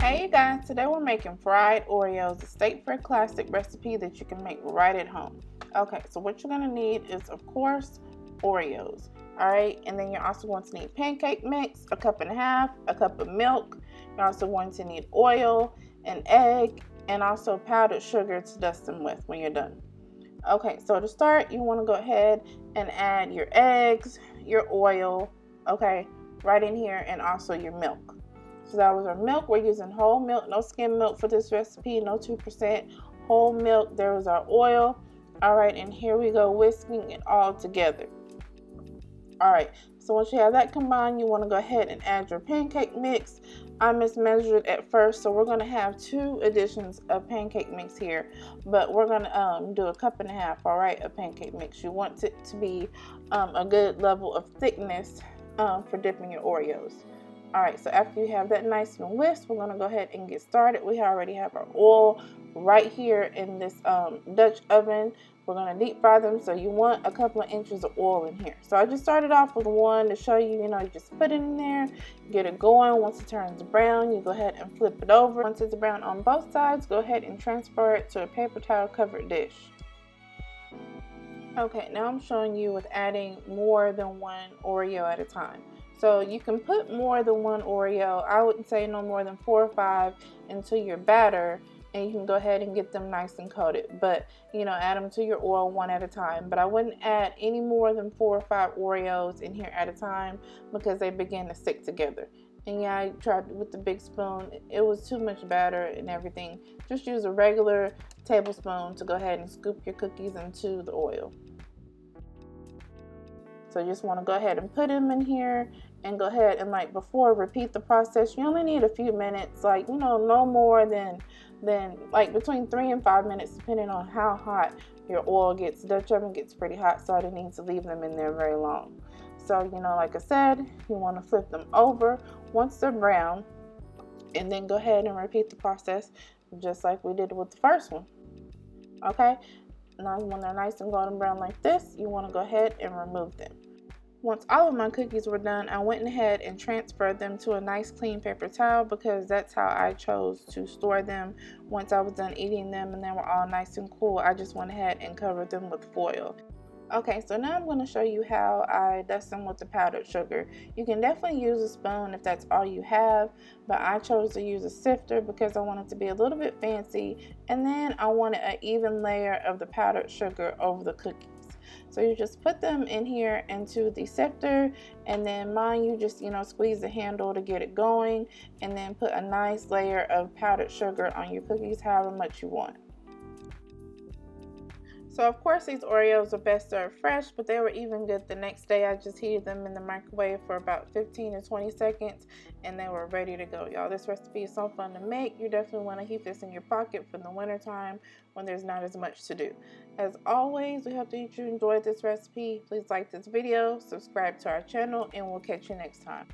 Hey you guys, today we're making fried Oreos, a state-fair classic recipe that you can make right at home. Okay, so what you're going to need is, of course, Oreos. Alright, and then you're also going to need pancake mix, a cup and a half, a cup of milk. You're also going to need oil, an egg, and also powdered sugar to dust them with when you're done. Okay, so to start, you want to go ahead and add your eggs, your oil, okay, right in here, and also your milk. So that was our milk. We're using whole milk, no skim milk for this recipe, no 2%, whole milk. There was our oil. All right, and here we go, whisking it all together. All right, so once you have that combined, you want to go ahead and add your pancake mix. I mismeasured at first, so we're going to have 2 additions of pancake mix here, but we're going to do a cup and a half, all right, of pancake mix. You want it to be a good level of thickness for dipping your Oreos. All right, so after you have that nice and whisked, we're going to go ahead and get started. We already have our oil right here in this Dutch oven. We're going to deep fry them, so you want a couple of inches of oil in here. So I just started off with one to show you, you just put it in there, get it going. Once it turns brown, you go ahead and flip it over. Once it's brown on both sides, go ahead and transfer it to a paper towel covered dish. Okay, now I'm showing you with adding more than one Oreo at a time. So you can put more than one Oreo. I would say no more than 4 or 5 into your batter, and you can go ahead and get them nice and coated. But add them to your oil one at a time. But I wouldn't add any more than 4 or 5 Oreos in here at a time because they begin to stick together. And yeah, I tried with the big spoon. It was too much batter and everything. Just use a regular tablespoon to go ahead and scoop your cookies into the oil. So you just want to go ahead and put them in here and go ahead and, like before, repeat the process. You only need a few minutes, like no more than like between 3 and 5 minutes, depending on how hot your oil gets. Dutch oven gets pretty hot, so I didn't need to leave them in there very long. So like I said, you want to flip them over once they're brown, and then go ahead and repeat the process just like we did with the first one. Okay, now when they're nice and golden brown like this, you want to go ahead and remove them. Once all of my cookies were done, I went ahead and transferred them to a nice clean paper towel because that's how I chose to store them. Once I was done eating them and they were all nice and cool, I just went ahead and covered them with foil. Okay, so now I'm going to show you how I dust them with the powdered sugar. You can definitely use a spoon if that's all you have, but I chose to use a sifter because I wanted to be a little bit fancy, and then I wanted an even layer of the powdered sugar over the cookies. So you just put them in here into the sifter, and then mine you just squeeze the handle to get it going, and then put a nice layer of powdered sugar on your cookies however much you want. So of course these Oreos are best served fresh, but they were even good the next day. I just heated them in the microwave for about 15 to 20 seconds and they were ready to go, y'all. This recipe is so fun to make. You definitely want to keep this in your pocket for the winter time when there's not as much to do. As always, we hope that you enjoyed this recipe. Please like this video, subscribe to our channel, and we'll catch you next time.